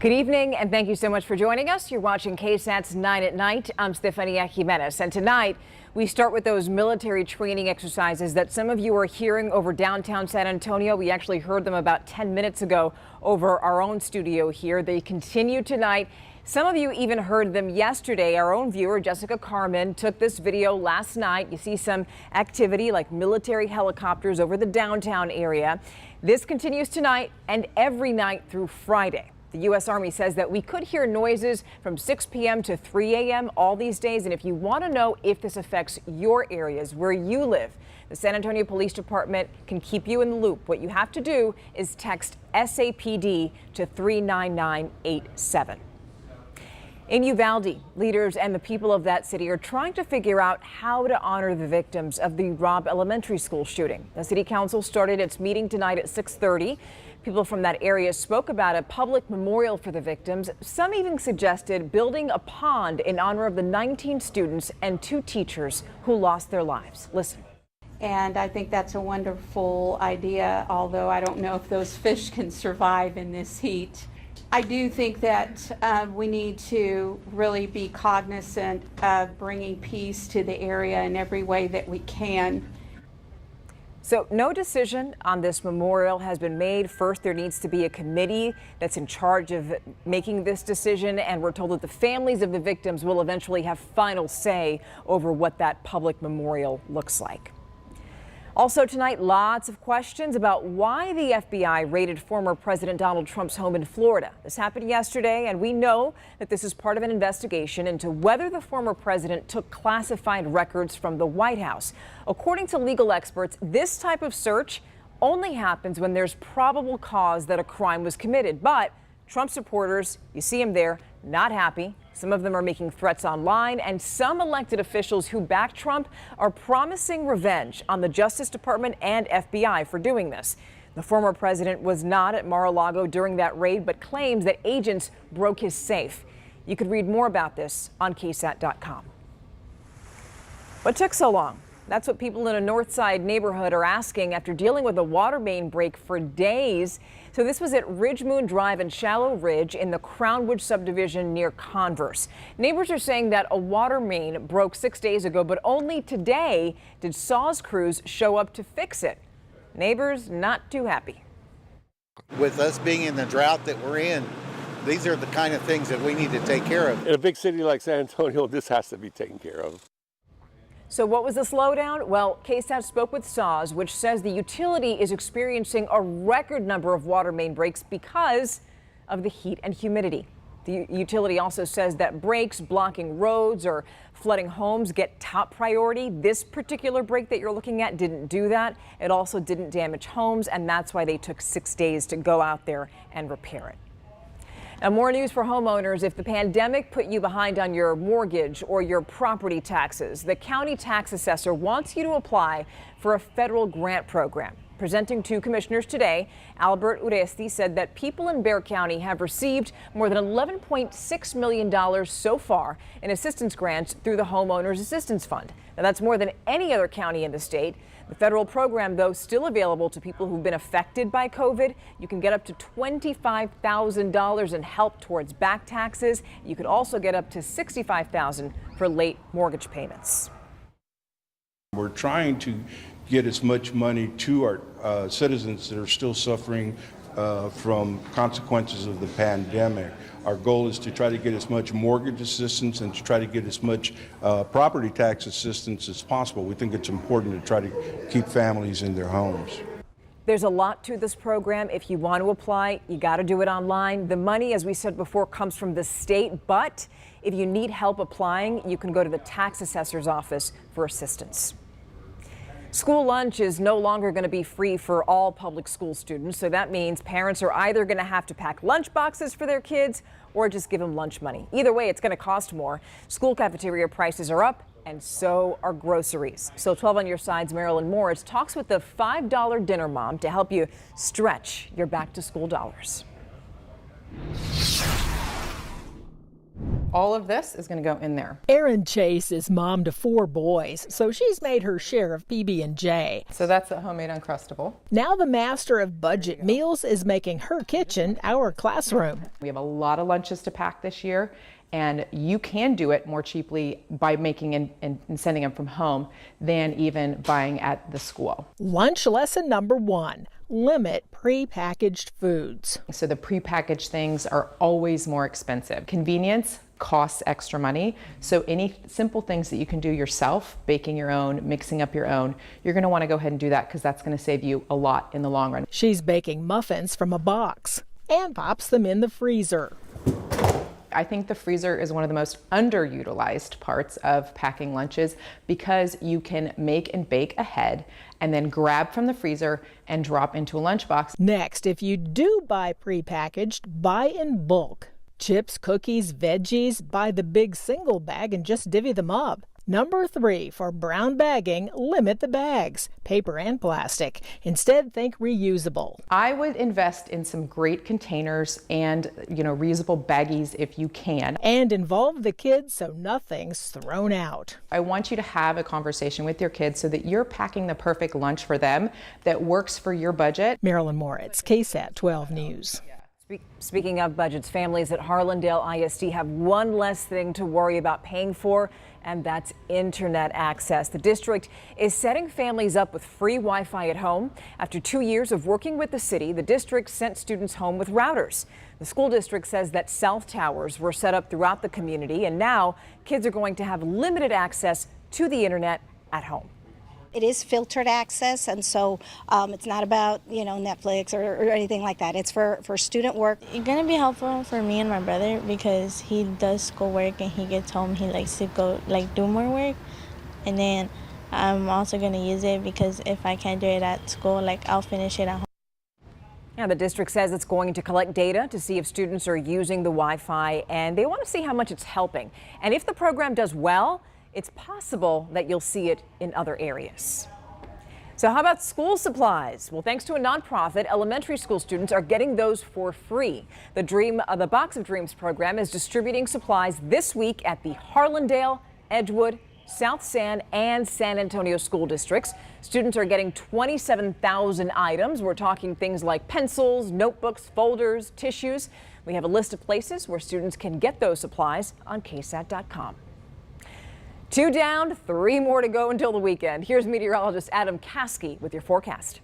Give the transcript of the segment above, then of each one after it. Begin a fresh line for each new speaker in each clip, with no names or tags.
Good evening, and thank you so much for joining us. You're watching KSAT's 9 at Night. I'm Stephania Jimenez, and tonight we start with those military training exercises that some of you are hearing over downtown San Antonio. We actually heard them about 10 minutes ago over our own studio here. They continue tonight. Some of you even heard them yesterday. Our own viewer, Jessica Carmen, took this video last night. You see some activity like military helicopters over the downtown area. This continues tonight and every night through Friday. The U.S. Army says that we could hear noises from 6 p.m. to 3 a.m. all these days. And if you want to know if this affects your areas where you live, the San Antonio Police Department can keep you in the loop. What you have to do is text SAPD to 39987. In Uvalde, leaders and the people of that city are trying to figure out how to honor the victims of the Robb Elementary School shooting. The city council started its meeting tonight at 6:30. People from that area spoke about a public memorial for the victims. Some even suggested building a pond in honor of the 19 students and 2 teachers who lost their lives. Listen.
And I think that's a wonderful idea, although I don't know if those fish can survive in this heat. I do think that we need to really be cognizant of bringing peace to the area in every way that we can.
So no decision on this memorial has been made. First, there needs to be a committee that's in charge of making this decision, and we're told that the families of the victims will eventually have final say over what that public memorial looks like. Also tonight, lots of questions about why the FBI raided former President Donald Trump's home in Florida. This happened yesterday, and we know that this is part of an investigation into whether the former president took classified records from the White House. According to legal experts, this type of search only happens when there's probable cause that a crime was committed. But Trump supporters, you see them there, not happy. Some of them are making threats online, and some elected officials who back Trump are promising revenge on the Justice Department and FBI for doing this. The former president was not at Mar-a-Lago during that raid, but claims that agents broke his safe. You could read more about this on KSAT.com. What took so long? That's what people in a North Side neighborhood are asking after dealing with a water main break for days. So this was at Ridge Moon Drive and Shallow Ridge in the Crownwood subdivision near Converse. Neighbors are saying that a water main broke 6 days ago, but only today did SAWS crews show up to fix it. Neighbors not too happy.
With us being in the drought that we're in, these are the kind of things that we need to take care of.
In a big city like San Antonio, this has to be taken care of.
So what was the slowdown? Well, KSAT spoke with SAWS, which says the utility is experiencing a record number of water main breaks because of the heat and humidity. The utility also says that breaks blocking roads or flooding homes get top priority. This particular break that you're looking at didn't do that. It also didn't damage homes, and that's why they took 6 days to go out there and repair it. Now, more news for homeowners. If the pandemic put you behind on your mortgage or your property taxes, the county tax assessor wants you to apply for a federal grant program. Presenting to commissioners today, Albert Uresti said that people in Bexar County have received more than $11.6 million so far in assistance grants through the Homeowners Assistance Fund. Now, that's more than any other county in the state. The federal program, though, still available to people who've been affected by COVID. You can get up to $25,000 in help towards back taxes. You could also get up to $65,000 for late mortgage payments.
We're trying to get as much money to our citizens that are still suffering from consequences of the pandemic. Our goal is to try to get as much mortgage assistance and to try to get as much property tax assistance as possible. We think it's important to try to keep families in their homes.
There's a lot to this program. If you want to apply, you got to do it online. The money, as we said before, comes from the state, but if you need help applying, you can go to the tax assessor's office for assistance. School lunch is no longer going to be free for all public school students, so that means parents are either going to have to pack lunch boxes for their kids or just give them lunch money. Either way, it's going to cost more. School cafeteria prices are up, and so are groceries. So 12 on your side's Marilyn Morris talks with the $5 dinner mom to help you stretch your back-to-school dollars.
all of this is going to go in there.
Erin Chase is mom to 4 boys, so she's made her share of PB&J.
So that's a homemade Uncrustable.
Now the master of budget meals is making her kitchen our classroom.
We have a lot of lunches to pack this year, and you can do it more cheaply by making and sending them from home than even buying at the school.
Lunch lesson number 1. Limit prepackaged foods.
So the prepackaged things are always more expensive. Convenience costs extra money. So any simple things that you can do yourself, baking your own, mixing up your own, you're going to want to go ahead and do that because that's going to save you a lot in the long run.
She's baking muffins from a box and pops them in the freezer.
I think the freezer is one of the most underutilized parts of packing lunches because you can make and bake ahead and then grab from the freezer and drop into a lunchbox.
Next, if you do buy prepackaged, buy in bulk. Chips, cookies, veggies, buy the big single bag and just divvy them up. Number 3, for brown bagging, limit the bags, paper and plastic. Instead, think reusable.
I would invest in some great containers and, reusable baggies if you can.
And involve the kids so nothing's thrown out.
I want you to have a conversation with your kids so that you're packing the perfect lunch for them that works for your budget.
Marilyn Moritz, KSAT 12 News.
Speaking of budgets, families at Harlandale ISD have one less thing to worry about paying for, and that's internet access. The district is setting families up with free Wi-Fi at home. After 2 years of working with the city, the district sent students home with routers. The school district says that cell towers were set up throughout the community, and now kids are going to have limited access to the internet at home.
It is filtered access, and so it's not about, Netflix or anything like that. It's for student work.
It's going to be helpful for me and my brother because he does schoolwork and he gets home, he likes to go, do more work. And then I'm also going to use it because if I can't do it at school, I'll finish it at home.
Yeah, the district says it's going to collect data to see if students are using the Wi-Fi, and they want to see how much it's helping. And if the program does well, it's possible that you'll see it in other areas. So how about school supplies? Well, thanks to a nonprofit, elementary school students are getting those for free. The Box of Dreams program is distributing supplies this week at the Harlandale, Edgewood, South San, and San Antonio school districts. Students are getting 27,000 items. We're talking things like pencils, notebooks, folders, tissues. We have a list of places where students can get those supplies on KSAT.com. 2 down, 3 more to go until the weekend. Here's meteorologist Adam Caskey with your forecast.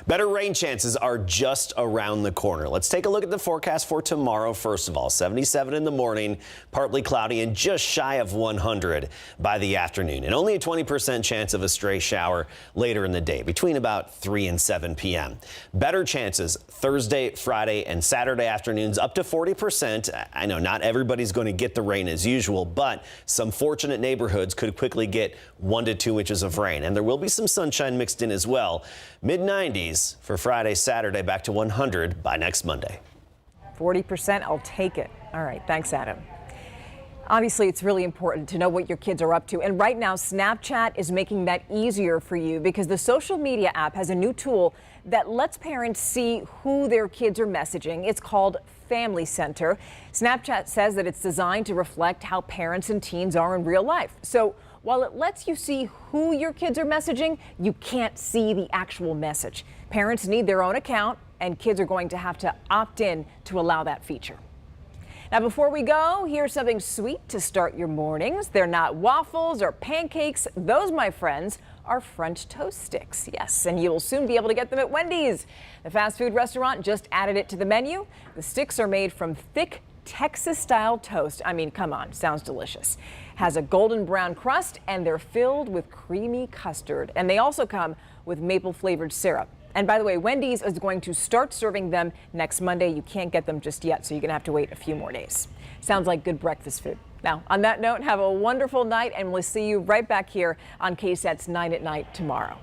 Better rain chances are just around the corner. Let's take a look at the forecast for tomorrow. First of all, 77 in the morning, partly cloudy and just shy of 100 by the afternoon, and only a 20% chance of a stray shower later in the day between about 3 and 7 p.m. Better chances Thursday, Friday, and Saturday afternoons up to 40%. I know not everybody's going to get the rain as usual, but some fortunate neighborhoods could quickly get 1 to 2 inches of rain, and there will be some sunshine mixed in as well. Mid-90s for Friday, Saturday, back to 100 by next Monday.
40%, I'll take it. All right, thanks, Adam. Obviously, it's really important to know what your kids are up to. And right now, Snapchat is making that easier for you because the social media app has a new tool that lets parents see who their kids are messaging. It's called Family Center. Snapchat says that it's designed to reflect how parents and teens are in real life. So while it lets you see who your kids are messaging, you can't see the actual message. Parents need their own account, and kids are going to have to opt in to allow that feature. Now, before we go, here's something sweet to start your mornings. They're not waffles or pancakes. Those, my friends, are French toast sticks. Yes, and you'll soon be able to get them at Wendy's. The fast food restaurant just added it to the menu. The sticks are made from thick Texas-style toast. I mean, come on, sounds delicious. Has a golden brown crust, and they're filled with creamy custard. And they also come with maple-flavored syrup. And by the way, Wendy's is going to start serving them next Monday. You can't get them just yet, so you're going to have to wait a few more days. Sounds like good breakfast food. Now, on that note, have a wonderful night, and we'll see you right back here on KSAT's 9 at Night tomorrow.